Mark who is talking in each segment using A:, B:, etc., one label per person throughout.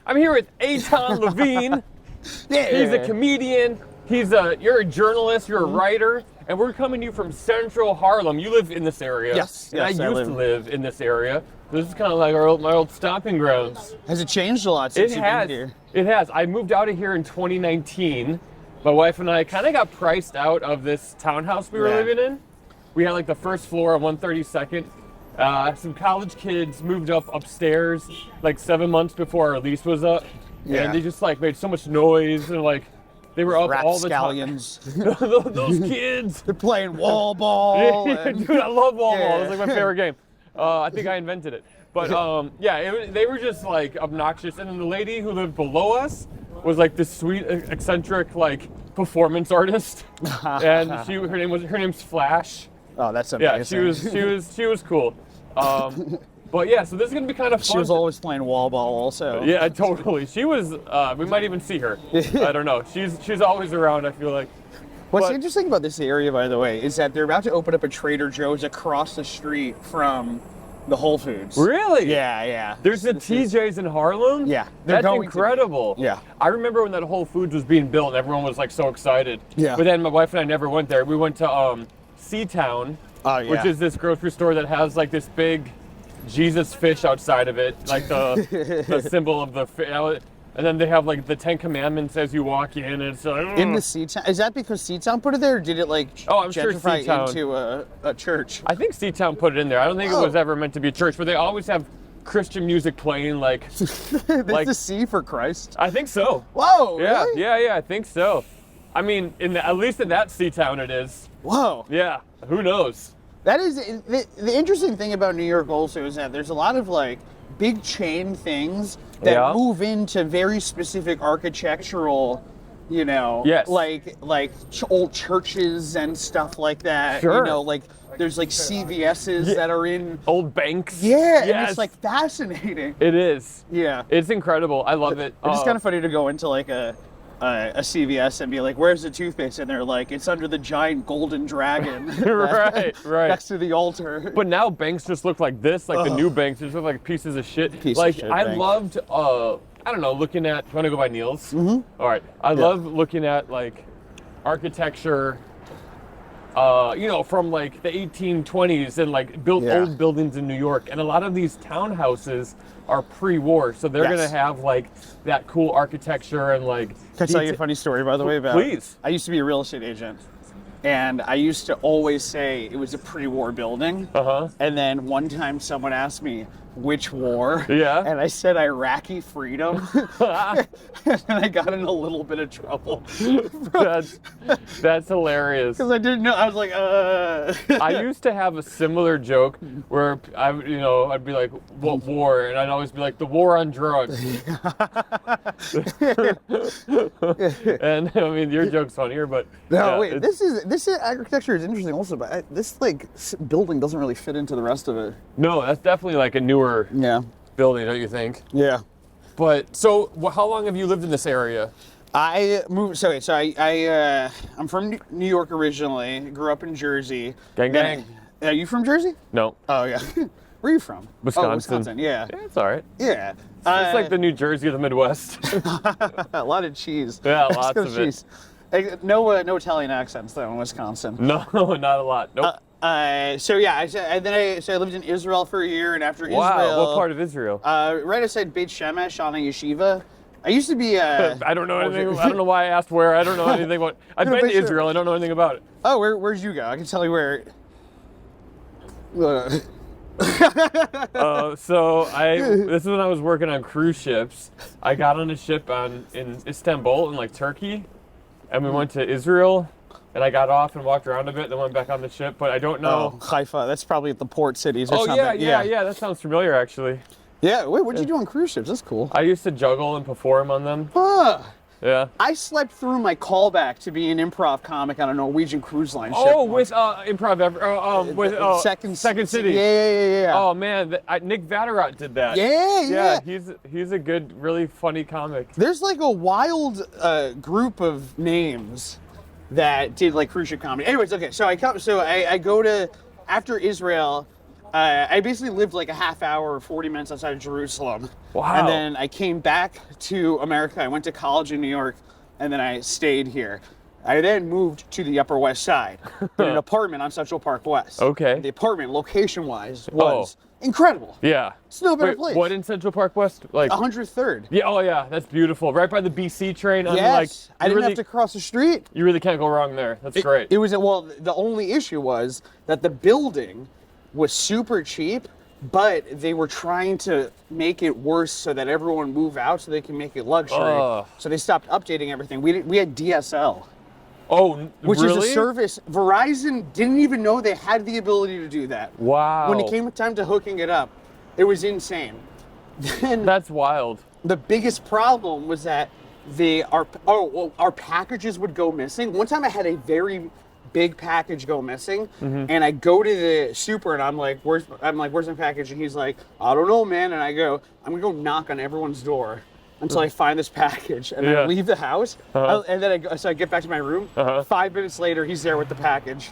A: I'm here with Eitan Levine. He's a comedian. You're a journalist. You're a writer, and we're coming to you from Central Harlem. You live in this area.
B: Yes.
A: And I used to live in this area. This is kind of like my old stomping grounds.
B: Has it changed a lot since you've been here?
A: It has. I moved out of here in 2019. My wife and I kind of got priced out of this townhouse we were living in. We had like the first floor on 132nd. Some college kids moved upstairs like 7 months before our lease was up. Yeah. And they just like made so much noise and like they were up all the time. Those kids.
B: They're playing wall ball.
A: Dude, I love wall ball. It's like my favorite game. I think I invented it. But they were just like obnoxious. And then the lady who lived below us was like this sweet, eccentric like performance artist. And her name's Flash.
B: Oh, that's amazing.
A: Yeah, she was cool. But yeah, so this is gonna be kind of fun.
B: She was always playing wall ball, also.
A: Yeah, totally. She was. We might even see her. I don't know. She's always around. I feel like.
B: What's interesting about this area, by the way, is that they're about to open up a Trader Joe's across the street from the Whole Foods.
A: Really?
B: Yeah.
A: There's a TJ's in Harlem?
B: Yeah.
A: That's incredible.
B: Yeah.
A: I remember when that Whole Foods was being built and everyone was like so excited.
B: Yeah.
A: But then my wife and I never went there. We went to Seatown, which is this grocery store that has like this big Jesus fish outside of it, like the symbol of the fish. And then they have like the 10 Commandments as you walk in. And it's like,
B: in the Seatown? Is that because Seatown put it there, or did it like gentrify into a church?
A: I think Seatown put it in there. I don't think it was ever meant to be a church, but they always have Christian music playing like.
B: Like the C for Christ?
A: I think so.
B: Whoa!
A: Yeah,
B: really?
A: yeah, I think so. I mean, at least in that Seatown it is.
B: Whoa!
A: Yeah, who knows?
B: That is the interesting thing about New York also is that there's a lot of like big chain things that move into very specific architectural, like old churches and stuff like that.
A: Sure.
B: Like there's like CVS's that are in
A: old banks.
B: Yeah, and it's like fascinating.
A: It is.
B: Yeah,
A: it's incredible. I love it.
B: It's kind of funny to go into like a CVS and be like, "Where's the toothpaste?" And they're like, "It's under the giant golden dragon."
A: right.
B: Next to the altar.
A: But now banks just look like this, like the new banks just look like pieces of shit. I loved, looking at. You want to go by Neil's? Mm-hmm. All right. I love looking at like architecture. From like the 1820s and like built old buildings in New York, and a lot of these townhouses are pre-war, so they're gonna have like that cool architecture and like.
B: Can I tell you a funny story, by the way?
A: Please.
B: I used to be a real estate agent, and I used to always say it was a pre-war building. And then one time someone asked me which war, and I said Iraqi freedom, and I got in a little bit of trouble.
A: That's hilarious.
B: Because I didn't know. I was like,
A: I used to have a similar joke where I'd be like, "What war?" And I'd always be like, "The war on drugs." And I mean, your joke's funnier, but
B: this architecture is interesting also, but this like building doesn't really fit into the rest of it.
A: No, that's definitely like a newer building, don't you think?
B: Yeah.
A: But so, how long have you lived in this area?
B: I moved. So I'm from New York originally. Grew up in Jersey.
A: Gang.
B: Are you from Jersey?
A: No.
B: Oh yeah. Where are you from?
A: Wisconsin.
B: Oh, Wisconsin. Yeah.
A: Yeah, it's all right.
B: Yeah.
A: It's like the New Jersey of the Midwest.
B: A lot of cheese.
A: Yeah, lots of cheese.
B: No Italian accents though in Wisconsin.
A: No, not a lot. Nope.
B: I lived in Israel for a year, and after Israel.
A: Wow, what part of Israel?
B: Right outside Beit Shemesh on a yeshiva. I used to be.
A: I don't know anything. I don't know why I asked where. I don't know anything about. I've been to Israel. I don't know anything about it.
B: Oh, where'd you go? I can tell you where.
A: This is when I was working on cruise ships. I got on a ship in Istanbul in like Turkey, and we went to Israel. And I got off and walked around a bit, then went back on the ship. But I don't know.
B: Oh, Haifa. That's probably at the port cities or something.
A: Yeah. That sounds familiar, actually.
B: Yeah. Wait, what'd you do on cruise ships? That's cool.
A: I used to juggle and perform on them. Yeah.
B: I slept through my callback to be an improv comic on a Norwegian cruise line ship.
A: Oh, with improv, with Second City.
B: Yeah.
A: Oh man, Nick Vatterott did that.
B: Yeah.
A: He's a good, really funny comic.
B: There's like a wild group of names that did like cruise ship comedy. Anyways, okay, so I go to after Israel. I basically lived like a half hour or 40 minutes outside of Jerusalem.
A: Wow.
B: And then I came back to America. I went to college in New York, and then I stayed here. I then moved to the Upper West Side in an apartment on Central Park West.
A: Okay.
B: The apartment, location-wise, was incredible.
A: Yeah.
B: It's no better place.
A: What in Central Park West? Like
B: 103rd.
A: Yeah. Oh yeah, that's beautiful. Right by the BC train.
B: Yes. I didn't have to cross the street.
A: You really can't go wrong there. That's great.
B: It was well. The only issue was that the building was super cheap, but they were trying to make it worse so that everyone move out so they can make it luxury. So they stopped updating everything. We had DSL.
A: Oh,
B: which
A: really?
B: is a service. Verizon didn't even know they had the ability to do that.
A: Wow.
B: When it came time to hooking it up, it was insane. Then
A: that's wild.
B: The biggest problem was that our packages would go missing. One time I had a very big package go missing, and I go to the super and I'm like, where's my package? And he's like, I don't know, man. And I go, I'm gonna go knock on everyone's door until I find this package, and then I leave the house, and then I get back to my room. 5 minutes later, he's there with the package.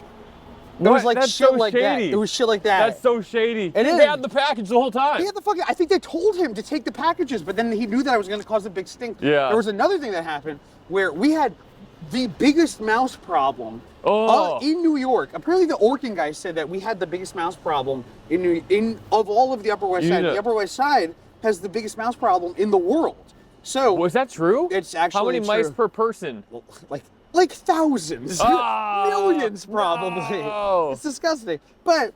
B: It was like shit so like shady. That. It was shit like that.
A: That's so shady.
B: And
A: they had the package the whole time.
B: He had the fucking. I think they told him to take the packages, but then he knew that I was going to cause a big stink.
A: Yeah.
B: There was another thing that happened where we had the biggest mouse problem in New York. Apparently, the Orkin guy said that we had the biggest mouse problem of all of the Upper West Side. The Upper West Side has the biggest mouse problem in the world. So
A: was that true?
B: It's actually
A: how many
B: true.
A: mice per person?
B: Like thousands, millions probably.
A: No.
B: It's disgusting. But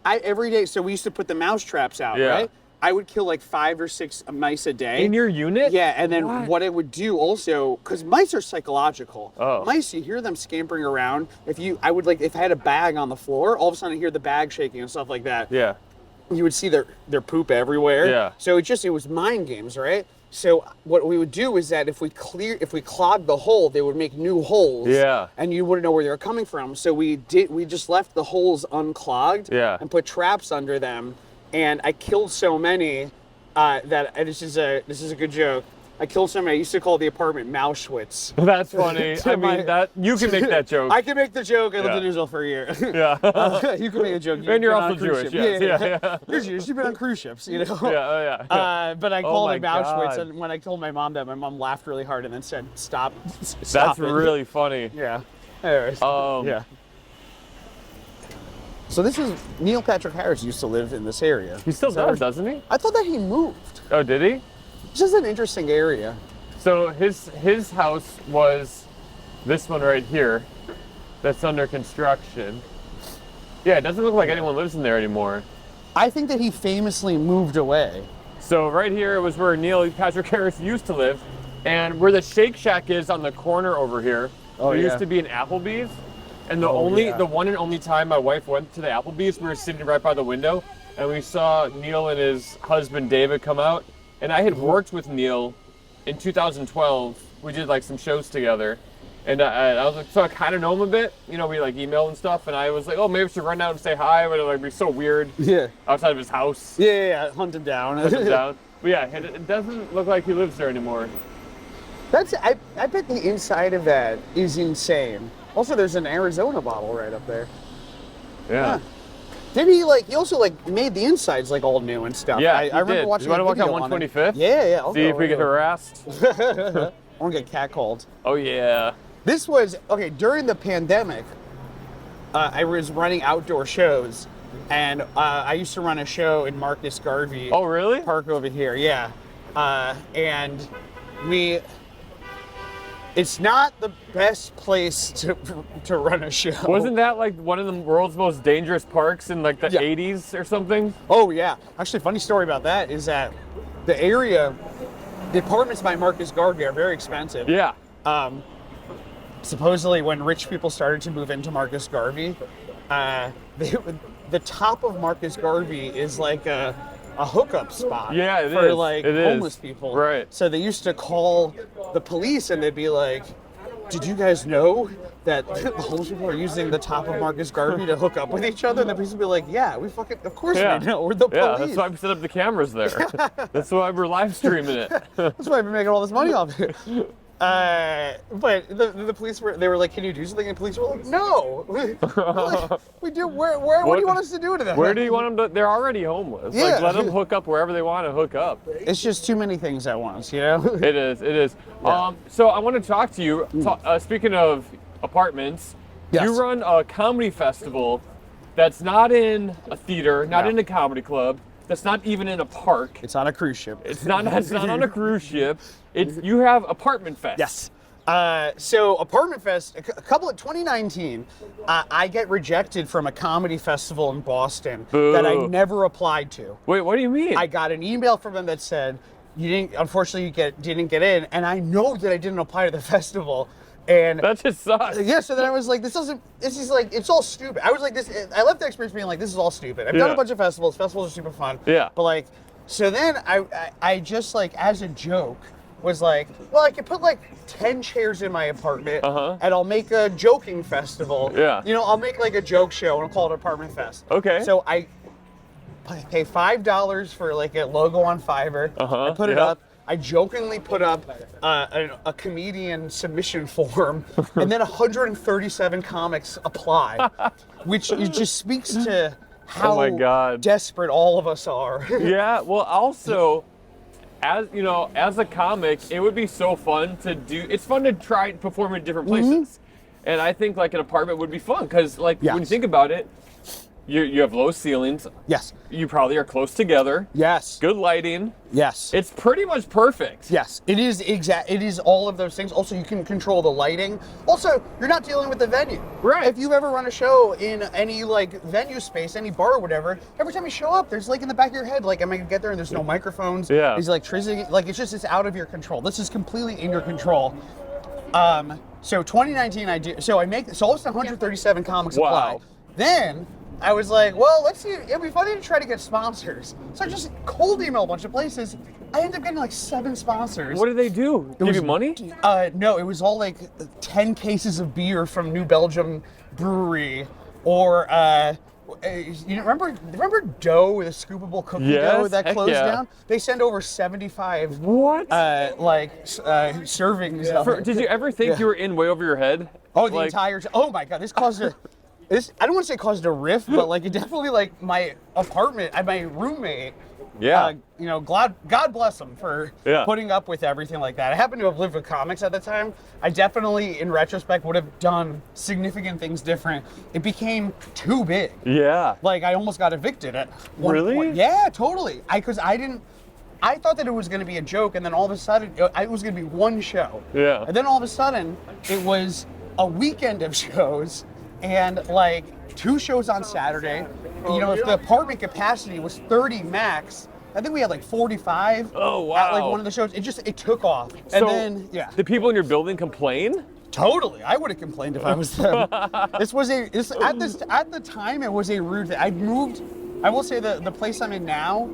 B: every day, so we used to put the mouse traps out, right? I would kill like 5 or 6 mice a day.
A: In your unit?
B: Yeah, and then what it would do also, because mice are psychological.
A: Oh.
B: Mice, you hear them scampering around. If I had a bag on the floor, all of a sudden I hear the bag shaking and stuff like that.
A: Yeah.
B: You would see their poop everywhere.
A: Yeah.
B: So it was mind games, right? So what we would do is that if we clogged the hole, they would make new holes.
A: Yeah.
B: And you wouldn't know where they were coming from. So we just left the holes unclogged.
A: Yeah.
B: And put traps under them. And I killed so many that this is a good joke. I killed so many. I used to call the apartment Mauschwitz.
A: That's funny. I mean, that you can make that joke.
B: I can make the joke. I lived in Israel for a year.
A: Yeah.
B: You can make a joke.
A: And you're also Jewish. Yes. Yeah.
B: You're Jewish. You've been on cruise ships, you know.
A: Yeah.
B: But I called it Mauschwitz, and when I told my mom that, my mom laughed really hard and then said, "Stop."
A: That's really funny.
B: Yeah. Anyways. Yeah. So this is Neil Patrick Harris used to live in this area.
A: He still does, doesn't he?
B: I thought that he moved.
A: Oh, did he?
B: It's just an interesting area.
A: So his house was this one right here that's under construction. Yeah, it doesn't look like anyone lives in there anymore.
B: I think that he famously moved away.
A: So right here was where Neil Patrick Harris used to live, and where the Shake Shack is on the corner over here, there used to be an Applebee's. And the one and only time my wife went to the Applebee's, we were sitting right by the window, and we saw Neil and his husband David come out. And I had worked with Neil in 2012. We did like some shows together, and I was like, so I kind of know him a bit. You know, we like email and stuff. And I was like, oh, maybe I should run out and say hi, but it would be so weird.
B: Yeah.
A: Outside of his house.
B: Yeah. Hunt him down.
A: Hunt him down. But yeah, it doesn't look like he lives there anymore.
B: I bet the inside of that is insane. Also, there's an Arizona bottle right up there.
A: Yeah.
B: Did he also made the insides like all new and stuff?
A: Yeah,
B: I remember watching.
A: You want to walk on 125th?
B: Yeah. I'll
A: see if we get harassed.
B: I want to get catcalled.
A: Oh yeah.
B: This was during the pandemic. I was running outdoor shows, and I used to run a show in Marcus Garvey.
A: Oh really?
B: Park over here, yeah. And it's not the best place to run a show.
A: Wasn't that like one of the world's most dangerous parks in like the 80s or something?
B: Oh yeah. Actually, funny story about that is that the apartments by Marcus Garvey are very expensive.
A: Yeah.
B: Supposedly when rich people started to move into Marcus Garvey, the top of Marcus Garvey is like a hookup spot for homeless people.
A: Right.
B: So they used to call the police and they'd be like, did you guys know that the homeless people are using the top of Marcus Garvey to hook up with each other? And the police would be like, yeah, of course we know. We're the police.
A: Yeah, that's why we set up the cameras there. That's why we're live streaming it.
B: That's why we're making all this money off it. But the police they were like, "Can you do something?" And the police were like, "No, we do. Where? What do you want us to do to them?
A: Where do you want them to? They're already homeless.
B: Yeah.
A: Like, let them hook up wherever they want to hook up.
B: It's just too many things at once, you know.
A: It is.
B: Yeah.
A: So I want to talk to you. Speaking of apartments,
B: Yes.
A: you run a comedy festival that's not in a theater, not
B: No.
A: in a comedy club. That's not even in a park.
B: It's on a cruise ship.
A: It's not on a cruise ship. You have Apartment Fest.
B: Yes. So Apartment Fest, a couple of 2019, I get rejected from a comedy festival in Boston that I never applied to.
A: Wait, what do you mean?
B: I got an email from them that said, unfortunately, you didn't get in, and I know that I didn't apply to the festival. And
A: that just sucks.
B: yeah, so then I was like, this is like, it's all stupid. I was like, I left the experience being like, this is all stupid. I've done a bunch of festivals. Festivals are super fun.
A: Yeah.
B: But like, so then I just like, as a joke, was like, well, I could put like 10 chairs in my apartment and I'll make a joking festival.
A: Yeah.
B: You know, I'll make like a joke show and I'll call it Apartment Fest.
A: Okay.
B: So I pay $5 for like a logo on Fiverr. I put it up. I jokingly put up a comedian submission form, and then 137 comics apply, which it just speaks to how desperate all of us are.
A: Yeah, well, also, as you know, as a comic, it would be so fun to do. It's fun to try and perform in different places, and I think like an apartment would be fun because, like, when you think about it, you have low ceilings.
B: Yes.
A: You probably are close together.
B: Yes.
A: Good lighting.
B: Yes.
A: It's pretty much perfect.
B: Yes, it is It is all of those things. Also, you can control the lighting. Also, you're not dealing with the venue.
A: Right.
B: If you've ever run a show in any like venue space, any bar or whatever, every time you show up, there's like in the back of your head, like, am I gonna get there? And there's no microphones.
A: Yeah.
B: There's electricity. Like, it's out of your control. This is completely in your control. So 2019, all of a sudden 137 comics apply. Then I was like, well, let's see. It'd be funny to try to get sponsors. So I just cold email a bunch of places. I ended up getting like 7 sponsors.
A: What did they do? Give you money?
B: No, it was all like 10 cases of beer from New Belgium Brewery, or you remember dough, the scoopable cookie dough that closed down? They send over 75.
A: What?
B: Servings. Of it.
A: Did you ever think you were in way over your head?
B: Oh, the entire. Oh my God, this caused a. I don't want to say caused a rift, but like it definitely, like, my apartment, my roommate.
A: Yeah.
B: You know, God bless him for putting up with everything like that. I happened to have lived with comics at the time. I definitely, in retrospect, would have done significant things different. It became too big.
A: Yeah.
B: Like, I almost got evicted at one point. Yeah, totally. I thought that it was going to be a joke, and then all of a sudden, it was going to be one show. Yeah. And then all of a sudden, it was a weekend of shows. And like 2 shows on Saturday. You know, if the apartment capacity was 30 max, I think we had like 45 at like one of the shows. It took off. And then
A: the people in your building complain?
B: Totally. I would have complained if I was them. At the time it was a rude thing. I moved. I will say the place I'm in now,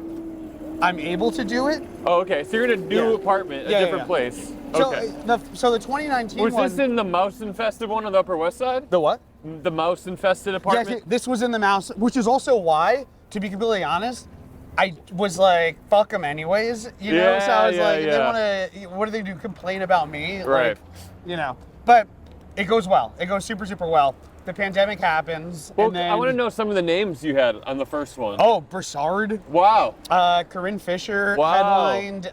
B: I'm able to do it.
A: Oh, okay. So you're in a new apartment, a different place. Okay.
B: So the 2019
A: was this in the mouse-infested one on the Upper West Side?
B: The what?
A: The mouse-infested apartment?
B: Yes, this was in the mouse, which is also why, to be completely honest, I was like, fuck them anyways, you know? So I was if they want to, what do they do, complain about me?
A: Right.
B: Like, you know. But it goes well. It goes super, super well. The pandemic happens,
A: well,
B: and then...
A: I want to know some of the names you had on the first one.
B: Oh, Broussard.
A: Wow.
B: Corinne Fisher headlined.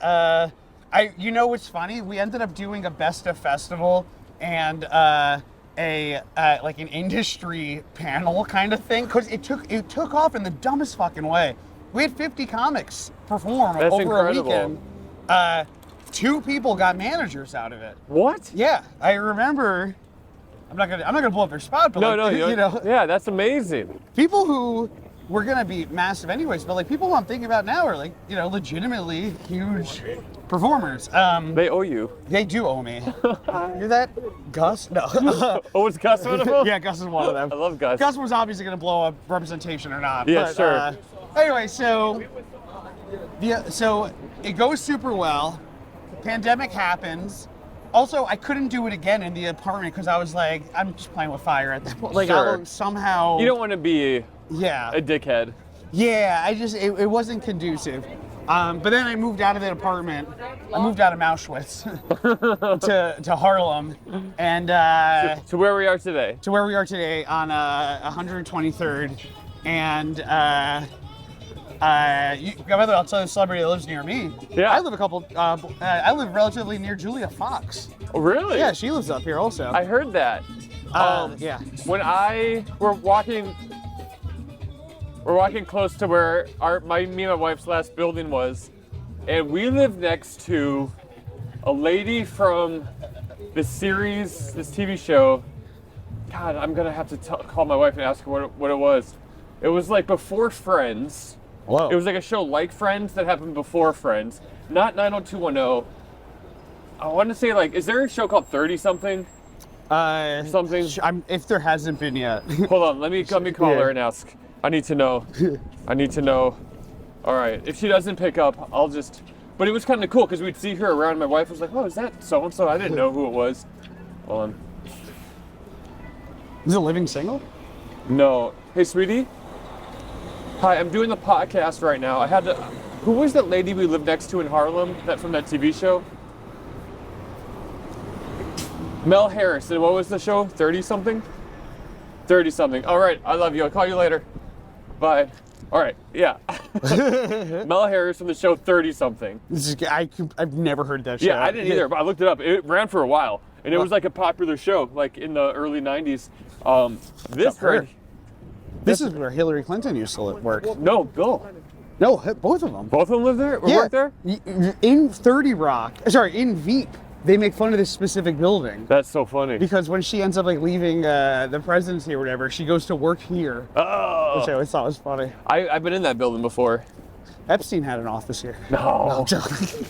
B: You know what's funny? We ended up doing a Best of Festival and like an industry panel kind of thing, because it took off in the dumbest fucking way. We had 50 comics perform over a weekend. 2 people got managers out of it.
A: What?
B: Yeah, I remember. I'm not gonna blow up their spot, but you know.
A: Yeah, that's amazing.
B: People who were gonna be massive anyways, but like people who I'm thinking about now are like, you know, legitimately huge performers.
A: They owe you.
B: They do owe me. You're that Gus? No.
A: Oh, was Gus one of them?
B: Yeah, Gus is one of them.
A: I love Gus.
B: Gus was obviously gonna blow up representation or not.
A: Yeah,
B: but,
A: sure.
B: Anyway, so it goes super well. Pandemic happens. Also, I couldn't do it again in the apartment because I was like, I'm just playing with fire at that point. Like,
A: sure.
B: Somehow.
A: You don't want to be a dickhead.
B: Yeah, it wasn't conducive. But then I moved out of that apartment. I moved out of Auschwitz to Harlem, and
A: to where we are today.
B: To where we are today on 123rd, and by the way, I'll tell you a celebrity that lives near me.
A: Yeah.
B: I live relatively near Julia Fox.
A: Oh, really?
B: Yeah, she lives up here also.
A: I heard that.
B: Yeah.
A: When we're walking close to where me and my wife's last building was, and we live next to a lady from this series, this TV show. God, I'm gonna have to call my wife and ask her what it was. It was like before Friends.
B: Whoa.
A: It was like a show like Friends that happened before Friends, not 90210. I want to say, like, is there a show called 30 something? Something.
B: If there hasn't been yet.
A: Hold on, let me call her and ask. I need to know. All right, if she doesn't pick up, I'll just. But it was kind of cool because we'd see her around. My wife was like, "Oh, is that so and so?" I didn't know who it was. Hold on.
B: Is it Living Single?
A: No. Hey, sweetie. Hi, I'm doing the podcast right now. Who was that lady we lived next to in Harlem? From that TV show? Mel Harris. And what was the show? 30 something? 30 something. All right. I love you. I'll call you later. Bye. All right. Yeah. Mel Harris from the show 30 something.
B: I've never heard that show.
A: Yeah, I didn't either, but I looked it up. It ran for a while. And it was like a popular show, like in the early 90s.
B: This is where Hillary Clinton used to work.
A: No, Bill.
B: No, both of them.
A: Both of them live there? Work there?
B: In 30 Rock, in Veep, they make fun of this specific building.
A: That's so funny.
B: Because when she ends up like leaving the presidency or whatever, she goes to work here.
A: Oh.
B: Which I always thought was funny.
A: I've been in that building before.
B: Epstein had an office here.
A: No.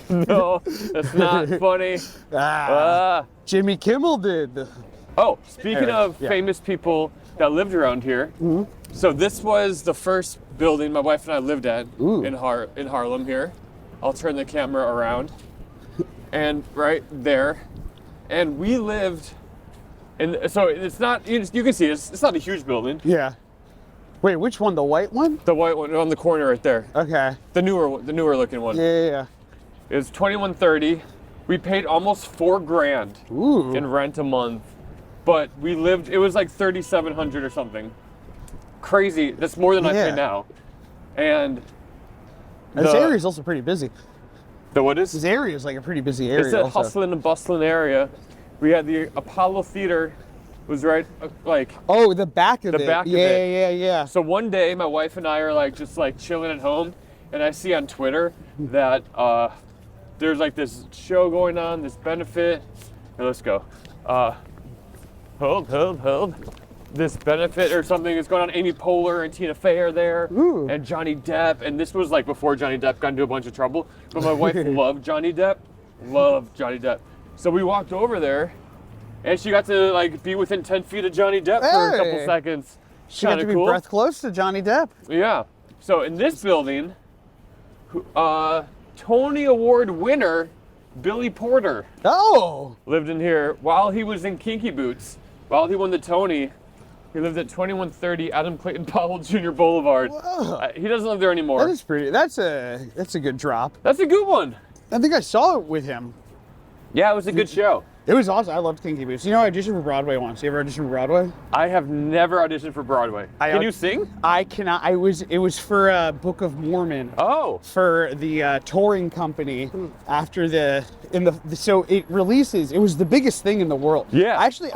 A: No, that's not funny.
B: Jimmy Kimmel did.
A: Oh, speaking of famous people that lived around here, so this was the first building my wife and I lived at in Harlem here. I'll turn the camera around. And right there. And we lived so it's not, you can see it's not a huge building.
B: Yeah. Wait, which one? The white one?
A: The white one on the corner right there.
B: Okay.
A: The newer looking one.
B: Yeah.
A: It was $21.30. We paid almost $4,000 in rent a month, but it was like $3,700 or something. Crazy. That's more than I pay now. And
B: this area is also pretty busy.
A: The what is?
B: This area is like a pretty busy area.
A: It's a hustling and bustling area. We had the Apollo Theater. Was right like
B: the back of
A: it.
B: Yeah.
A: So one day my wife and I are just chilling at home, and I see on Twitter that there's like this show going on, this benefit. Here, let's go. Hold. This benefit or something is going on. Amy Poehler and Tina Fey are there, and Johnny Depp. And this was like before Johnny Depp got into a bunch of trouble. But my wife loved Johnny Depp. So we walked over there. And she got to be within 10 feet of Johnny Depp for a couple seconds.
B: She got to be breath close to Johnny Depp.
A: Yeah. So in this building, Tony Award winner Billy Porter lived in here while he was in Kinky Boots. While he won the Tony, he lived at 2130 Adam Clayton Powell Jr. Boulevard. He doesn't live there anymore.
B: That is pretty. That's a good drop.
A: That's a good one.
B: I think I saw it with him.
A: Yeah, it was a good show.
B: It was awesome. I loved Kinky Boots. You know, I auditioned for Broadway once. You ever auditioned for Broadway?
A: I have never auditioned for Broadway. Can you sing?
B: I cannot. It was for Book of Mormon.
A: Oh.
B: For the touring company after so it releases. It was the biggest thing in the world.
A: Yeah.
B: Actually,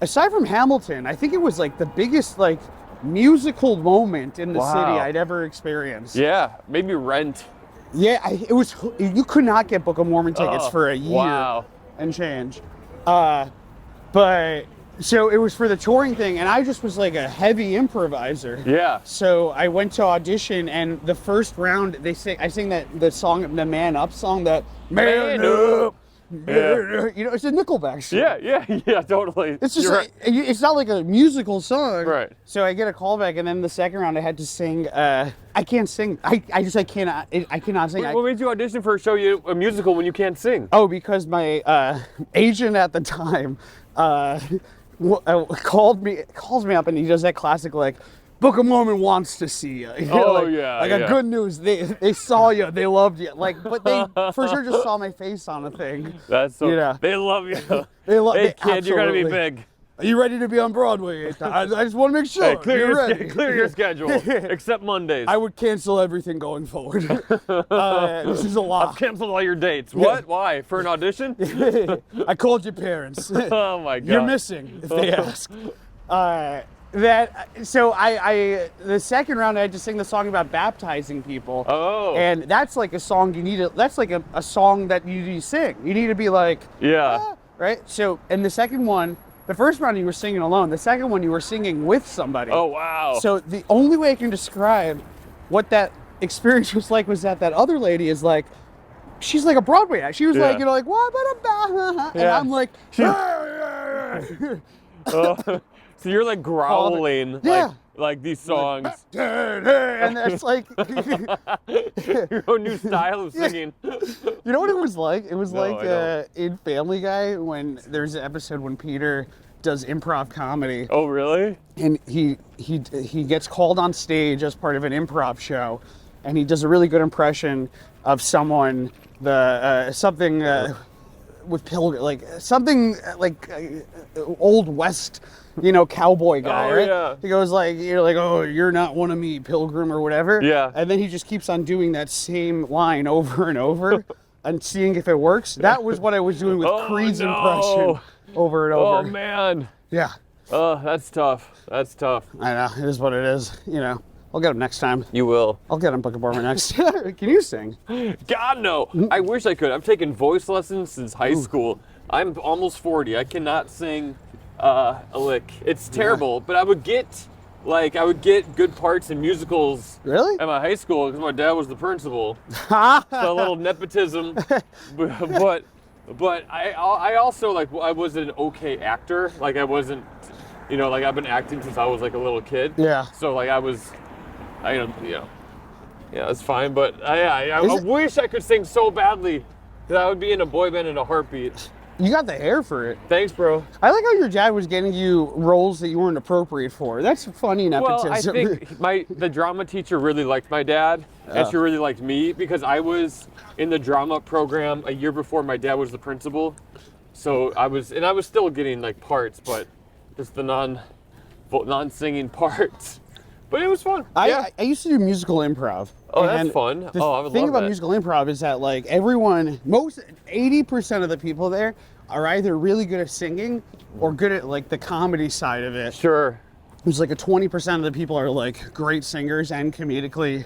B: aside from Hamilton, I think it was like the biggest musical moment in the city I'd ever experienced.
A: Yeah, maybe Rent.
B: Yeah, it was. You could not get Book of Mormon tickets for a year.
A: Wow.
B: And change. But so it was for the touring thing, and I just was like a heavy improviser.
A: Yeah.
B: So I went to audition, and the first round I sing the song, the Man Up song, that Man Up. Yeah. You know, it's a Nickelback song.
A: Yeah, totally.
B: It's just it's not like a musical song.
A: Right.
B: So I get a call back, and then the second round I had to sing. I can't sing. I cannot sing.
A: What made you audition for a musical when you can't sing?
B: Oh, because my agent at the time calls me up, and he does that classic Book of Mormon wants to see you. I got good news. They saw you. They loved you. But they for sure just saw my face on a thing.
A: That's so. They love you. Hey kid, you're gonna be big.
B: Are you ready to be on Broadway? I just want to make sure.
A: Hey, clear your schedule, except Mondays.
B: I would cancel everything going forward. This is a lot.
A: I've canceled all your dates. What? Why? For an audition?
B: I called your parents.
A: Oh my God.
B: You're missing, if they ask. The second round, I had to sing the song about baptizing people.
A: Oh.
B: And that's like a song you need to, that's like a song that you sing. You need to be like, right? So, and the second one, the first round you were singing alone. The second one you were singing with somebody.
A: Oh, wow.
B: So the only way I can describe what that experience was like was that other lady is like, she's like a Broadway act. She was like, what? And I'm like,
A: so you're like growling, like these songs.
B: And it's like
A: your own new style of singing.
B: You know what it was like? It was in Family Guy when there's an episode when Peter does improv comedy.
A: Oh, really?
B: And he gets called on stage as part of an improv show, and he does a really good impression of someone, something with pilgrim, like something like old West, cowboy guy, right?
A: Yeah.
B: He goes like, oh, you're not one of me, pilgrim, or whatever.
A: Yeah.
B: And then he just keeps on doing that same line over and over and seeing if it works. That was what I was doing with Creed's impression over and over.
A: Oh, man.
B: Yeah.
A: Oh, that's tough. That's tough.
B: I know. It is what it is. I'll get him next time.
A: You will.
B: I'll get him Book of Mormon next. Can you sing?
A: God, no. I wish I could. I've taken voice lessons since high school. I'm almost 40. I cannot sing a lick. It's terrible, but I would get good parts in musicals.
B: Really?
A: At my high school because my dad was the principal. So a little nepotism, but I also I was an okay actor. Like I wasn't, I've been acting since I was like a little kid.
B: Yeah.
A: So it's fine. But I wish I could sing so badly that I would be in a boy band in a heartbeat.
B: You got the hair for it.
A: Thanks, bro.
B: I like how your dad was getting you roles that you weren't appropriate for. That's funny nepotism.
A: Well, I think the drama teacher really liked my dad, and she really liked me because I was in the drama program a year before my dad was the principal. So I was still getting like parts, but just the non-singing parts. But it was fun.
B: I used to do musical improv.
A: Oh, that's fun.
B: The
A: I would
B: thing
A: love
B: about
A: that.
B: musical improv is that 80% of the people there are either really good at singing or good at the comedy side of it.
A: Sure.
B: There's a 20% of the people are great singers and comedically,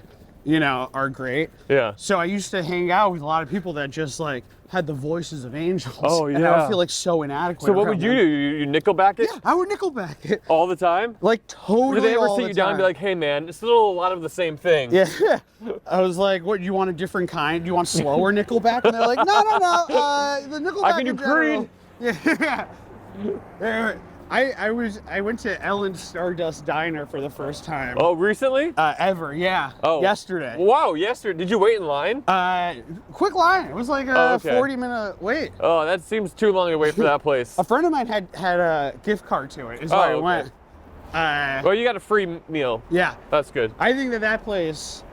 B: are great.
A: Yeah.
B: So I used to hang out with a lot of people that just had the voices of angels.
A: Oh, yeah.
B: And I would feel so inadequate.
A: So what would you do? You Nickelback it?
B: Yeah, I would Nickelback it.
A: All the time?
B: Totally.
A: Do they ever
B: all
A: sit
B: the
A: you down and
B: time.
A: be like, hey man, it's still a lot of the same thing?
B: Yeah. I was like, what, you want a different kind? Do you want slower Nickelback? And they're like, no. The Nickelback
A: I can do Creed.
B: Yeah. I went to Ellen's Stardust Diner for the first time.
A: Oh, recently?
B: Ever, yeah.
A: Oh.
B: Yesterday.
A: Wow, yesterday. Did you wait in line?
B: Quick line. It was like a 40-minute wait.
A: Oh, that seems too long to wait for that place.
B: A friend of mine had a gift card to it. Is why I went.
A: Well, you got a free meal.
B: Yeah.
A: That's good.
B: I think that place,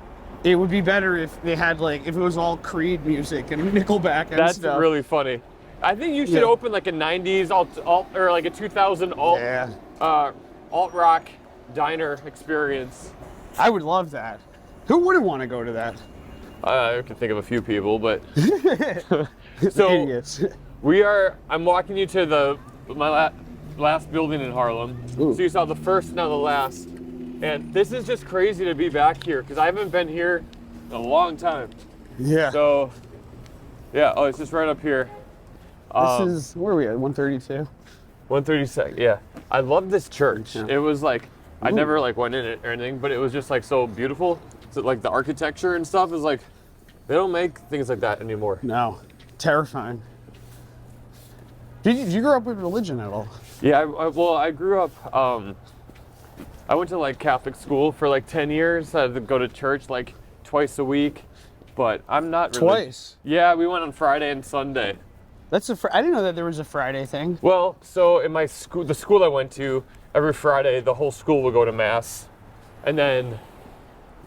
B: it would be better if they had if it was all Creed music and Nickelback and
A: That's
B: stuff.
A: really funny. I think you should open a 90s alt or a 2000 alt rock diner experience.
B: I would love that. Who wouldn't want to go to that?
A: I can think of a few people, but so
B: idiots.
A: I'm walking you to my last building in Harlem.
B: Ooh.
A: So you saw the first, now the last. And this is just crazy to be back here because I haven't been here in a long time.
B: Yeah.
A: So it's just right up here.
B: This is, where are we at, 132?
A: 132nd, yeah. I love this church.
B: Yeah.
A: It was I never went in it or anything, but it was just so beautiful. So the architecture and stuff is they don't make things like that anymore.
B: No, terrifying. Did you grow up with religion at all?
A: Yeah, I grew up, I went to Catholic school for 10 years. I had to go to church twice a week, but I'm not really.
B: Twice?
A: Yeah, we went on Friday and Sunday.
B: I didn't know that there was a Friday thing.
A: Well, so in my school, the school I went to, every Friday the whole school would go to mass, and then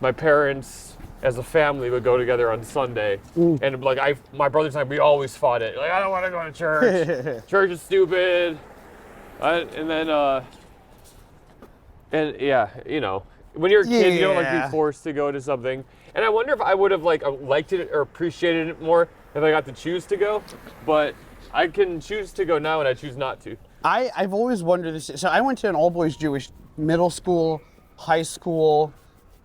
A: my parents as a family would go together on Sunday. And like my brothers and I, we always fought it. Like, I don't want to go to church. Church is stupid. And yeah, you know, when you're a kid, you don't like be forced to go to something. And I wonder if I would have like liked it or appreciated it more if I got to choose to go. But I can choose to go now, and I choose not to.
B: I've always wondered this. So I went to an all-boys Jewish middle school, high school,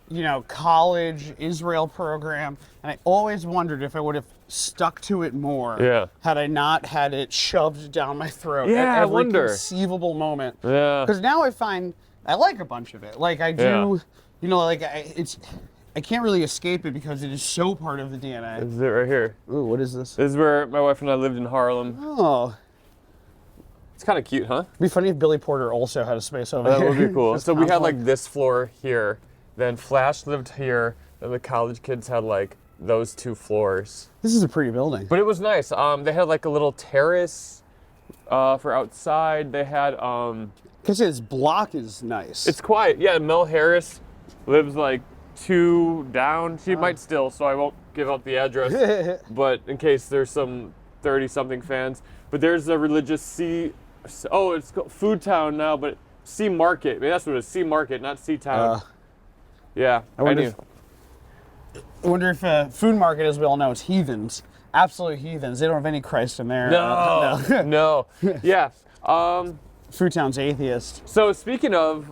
B: you know, college, Israel program, and I always wondered if I would have stuck to it more had I not had it shoved down my throat at every conceivable moment. Yeah. Because now I find I like a bunch of it. Like I do, you know, like I can't really escape it because it is so part of the DNA.
A: This is it right here.
B: Ooh, what is this?
A: This is where my wife and I lived in Harlem.
B: Oh.
A: It's kind of cute, huh?
B: It'd be funny if Billy Porter also had a space over
A: here.
B: That
A: would be cool. So we had like this floor here, then Flash lived here, then the college kids had like those 2 floors.
B: This is a pretty building.
A: But it was nice. They had like a little terrace for outside. They had...
B: Because his block is nice.
A: It's quiet. Yeah, Mel Harris lives like 2 down. She might still, so I won't give out the address. But in case there's some 30-something fans. But there's a religious it's called Food Town now, but Sea Market. I mean, that's what it is, Sea Market, not Sea Town. Yeah,
B: I wonder if Food Market, as we all know, is heathens. Absolute heathens. They don't have any Christ in there.
A: No. Yeah.
B: Food Town's atheist.
A: So speaking of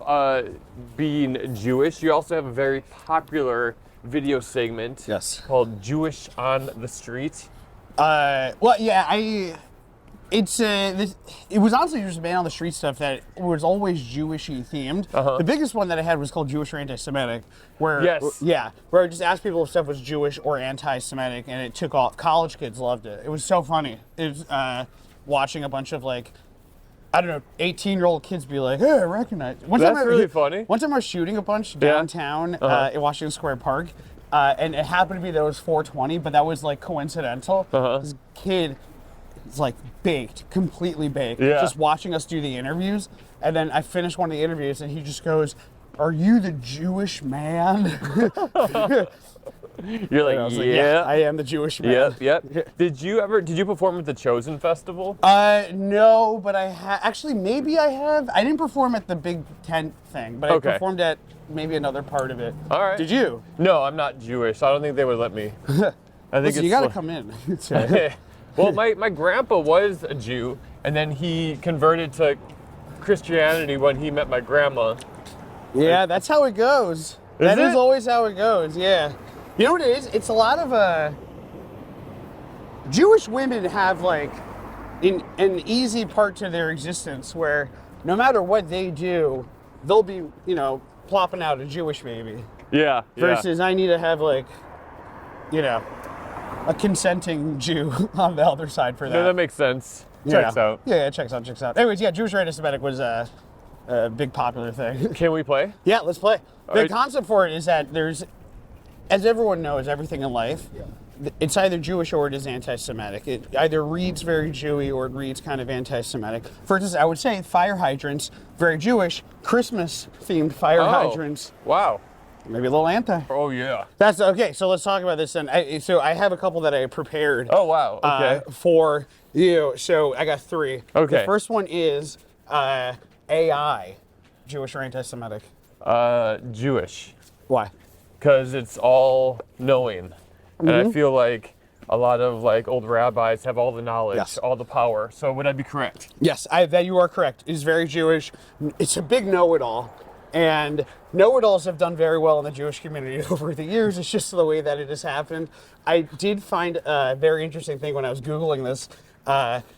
A: being Jewish, you also have a very popular video segment called Jewish on the Street.
B: Well, yeah, it was honestly just Man on the Street stuff that was always Jewish-y themed. The biggest one that I had was called Jewish or Anti-Semitic, where I just asked people if stuff was Jewish or anti-Semitic, and it took off. College kids loved it. It was so funny. It was watching a bunch of like, I don't know, 18-year-old kids be like, hey, I recognize.
A: That's really funny.
B: One time I was shooting a bunch downtown in Washington Square Park, and it happened to be that it was 420, but that was like coincidental. This kid is like baked, completely baked, just watching us do the interviews. And then I finished one of the interviews and he just goes, "Are you the Jewish man?"
A: You're like,
B: like, yeah, I am the Jewish man.
A: Yep. Did you perform at the Chosen Festival?
B: No, but actually maybe I have. I didn't perform at the Big Tent thing, but I performed at maybe another part of it. All right. Did you?
A: No, I'm not Jewish, so I don't think they would let me. I think
B: you gotta come in.
A: Well, my grandpa was a Jew, and then he converted to Christianity when he met my grandma.
B: Yeah, that's how it goes. That is always how it goes, yeah. You know what it is? It's a lot of Jewish women have like an easy part to their existence where no matter what they do, they'll be, you know, plopping out a Jewish baby.
A: Yeah.
B: Versus I need to have like, you know, a consenting Jew on the other side for that.
A: No, that makes sense. Checks out.
B: Yeah, it checks out. Anyways, yeah, Jewish or Antisemitic was a big popular thing.
A: Can we play?
B: Yeah, let's play. The concept for it is that there's, as everyone knows, everything in life, it's either Jewish or it is anti-Semitic. It either reads very Jewy or it reads kind of anti-Semitic. For instance, I would say fire hydrants, very Jewish, Christmas-themed fire hydrants.
A: Wow.
B: Maybe a little anti.
A: Oh, yeah.
B: That's okay. So let's talk about this then. So I have a couple that I prepared.
A: Oh, wow. Okay.
B: For you. So I got 3.
A: Okay.
B: The first one is AI, Jewish or anti-Semitic?
A: Jewish.
B: Why?
A: Because it's all knowing. And I feel like a lot of like old rabbis have all the knowledge, all the power. So would I be correct?
B: Yes, that you are correct. It is very Jewish. It's a big know-it-all. And know-it-alls have done very well in the Jewish community over the years. It's just the way that it has happened. I did find a very interesting thing when I was Googling this,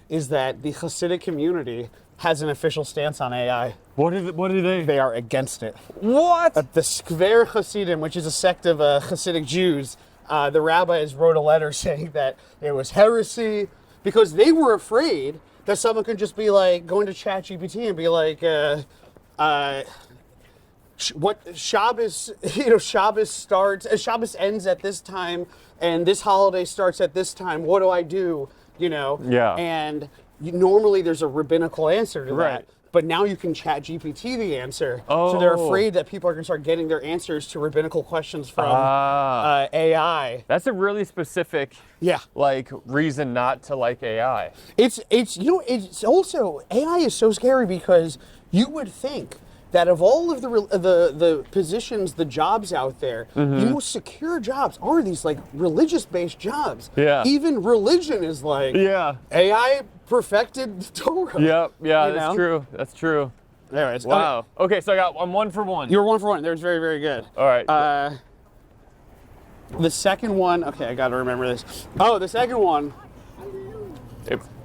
B: is that the Hasidic community has an official stance on AI.
A: What are they?
B: They are against it.
A: What?
B: The Skver Hasidim, which is a sect of Hasidic Jews, the rabbis wrote a letter saying that it was heresy because they were afraid that someone could just be like going to ChatGPT and be like, what Shabbos, Shabbos ends at this time and this holiday starts at this time. What do I do? You know?
A: Yeah.
B: And normally there's a rabbinical answer to that. but now you can chat GPT the answer. So they're afraid that people are going to start getting their answers to rabbinical questions from AI.
A: That's a really specific reason not to like AI.
B: It's also, AI is so scary because you would think that of all of the positions, the jobs out there, the most secure jobs are these like religious-based jobs.
A: Yeah.
B: Even religion is like AI perfected the Torah.
A: Yep. Yeah, that's true. That's true.
B: Anyways,
A: wow. Okay, so I'm 1 for 1.
B: You're 1 for 1. That was very, very good.
A: All right.
B: The second one. Okay, I got to remember this. Oh, the second one.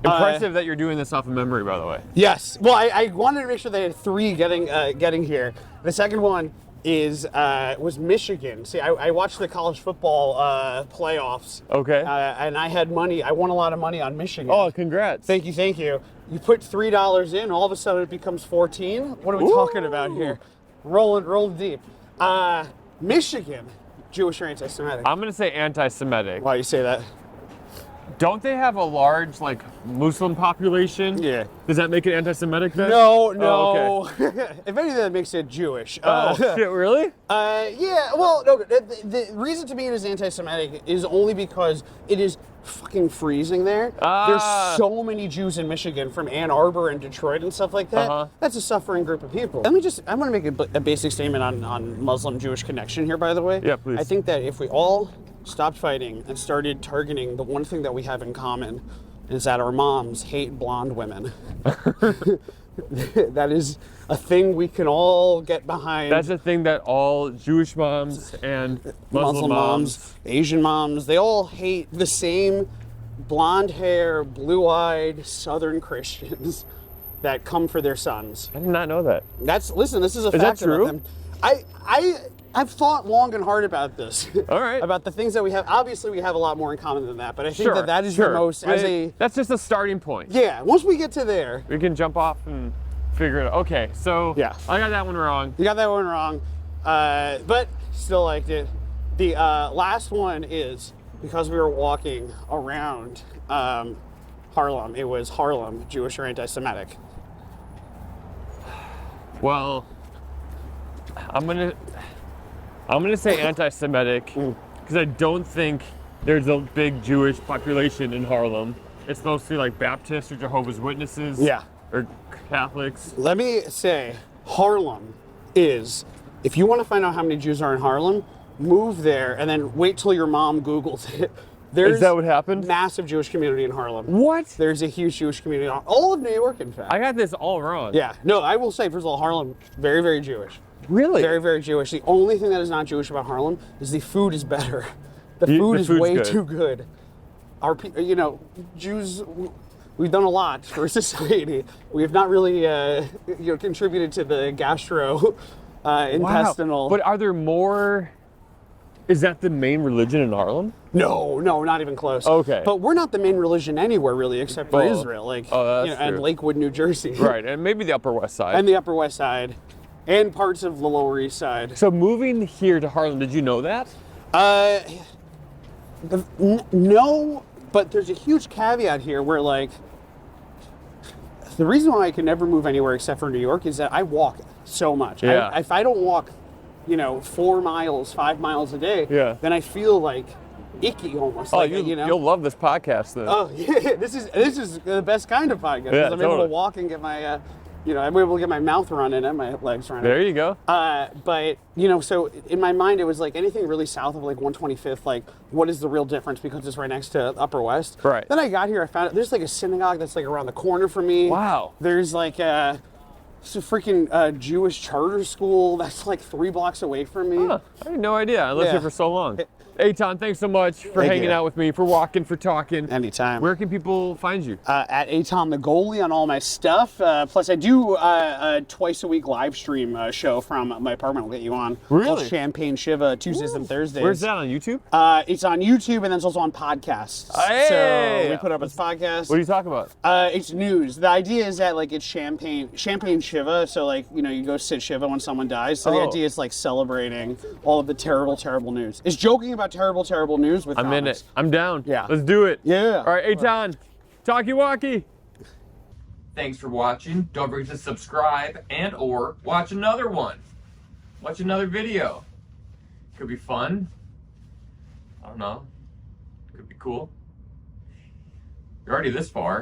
A: Impressive that you're doing this off of memory, by the way.
B: Yes. Well, I wanted to make sure they had 3 getting here. The second one was Michigan. See, I watched the college football playoffs.
A: Okay.
B: And I had money. I won a lot of money on Michigan.
A: Oh, congrats.
B: Thank you. You put $3 in, all of a sudden it becomes 14. What are we talking about here? Rolling deep. Michigan, Jewish or anti-Semitic?
A: I'm going to say anti-Semitic.
B: Why do you say that?
A: Don't they have a large, Muslim population?
B: Yeah.
A: Does that make it anti-Semitic then?
B: No.
A: Oh, okay.
B: If anything, that makes it Jewish.
A: Shit, really?
B: Yeah, well, no, the reason to me it is anti-Semitic is only because it is fucking freezing there. There's so many Jews in Michigan from Ann Arbor and Detroit and stuff like that. That's a suffering group of people. I'm going to make a basic statement on Muslim-Jewish connection here, by the way.
A: Yeah, please.
B: I think that if we all stopped fighting and started targeting the one thing that we have in common is that our moms hate blonde women. That is a thing we can all get behind.
A: That's a thing that all Jewish moms and Muslim moms,
B: Asian moms, they all hate the same blonde hair, blue-eyed Southern Christians that come for their sons.
A: I did not know that.
B: Listen, this is a fact
A: that true?
B: about them. I've thought long and hard about this.
A: All right.
B: About the things that we have. Obviously, we have a lot more in common than that, but I think that is the most.
A: That's just a starting point.
B: Yeah. Once we get to there,
A: we can jump off and figure it out. Okay, so I got that one wrong.
B: You got that one wrong, but still liked it. The last one is because we were walking around Harlem. It was Harlem, Jewish or anti-Semitic?
A: Well, I'm gonna say anti-Semitic because I don't think there's a big Jewish population in Harlem. It's mostly like Baptists or Jehovah's Witnesses.
B: Yeah.
A: Or Catholics.
B: Let me say, Harlem is, if you want to find out how many Jews are in Harlem, move there and then wait till your mom Googles it.
A: Is that what happened?
B: Massive Jewish community in Harlem.
A: What?
B: There's a huge Jewish community. All of New York, in fact.
A: I got this all wrong.
B: Yeah. No, I will say, first of all, Harlem, very, very Jewish.
A: Really?
B: Very, very Jewish. The only thing that is not Jewish about Harlem is the food is better. The food is way too good. Jews, we've done a lot for society. We have not really, contributed to the intestinal.
A: But are there more? Is that the main religion in Harlem?
B: No, not even close.
A: Okay.
B: But we're not the main religion anywhere really, except for Israel, and Lakewood, New Jersey.
A: Right, and maybe the Upper West Side.
B: And the Upper West Side, and parts of the Lower East Side.
A: So moving here to Harlem, did you know that?
B: No, but there's a huge caveat here where, the reason why I can never move anywhere except for New York is that I walk so much.
A: Yeah.
B: If I don't walk, 4 miles, 5 miles a day, then I feel icky almost.
A: You'll love this podcast then.
B: Oh, yeah, this is the best kind of podcast because I'm able to walk and get my, I'm able to get my mouth running and my legs running.
A: There you go.
B: But, so in my mind, it was anything really south of 125th, what is the real difference because it's right next to Upper West.
A: Right.
B: Then I got here, I found there's a synagogue that's around the corner from me.
A: Wow.
B: There's it's a freaking Jewish charter school that's 3 blocks away from me.
A: Huh. I had no idea. I lived here for so long. Eitan, thanks so much for hanging out with me, for walking, for talking.
B: Anytime.
A: Where can people find you?
B: At Eitan the Goalie on all my stuff. Plus, I do a twice a week live stream show from my apartment. We'll get you on.
A: Really?
B: Called Champagne Shiva, Tuesdays and Thursdays.
A: Where's that, on YouTube?
B: It's on YouTube, and then it's also on podcasts.
A: Hey!
B: So we put up a podcast.
A: What do you talk about?
B: It's news. The idea is that it's champagne Shiva. So you go sit Shiva when someone dies. So the idea is celebrating all of the terrible, terrible news. It's joking about terrible news with
A: I'm in it. I'm down.
B: Yeah.
A: Let's do it.
B: Yeah.
A: All right, Eitan, talkie walkie. Thanks for watching. Don't forget to subscribe and or watch another one. Watch another video. Could be fun. I don't know. Could be cool. You're already this far.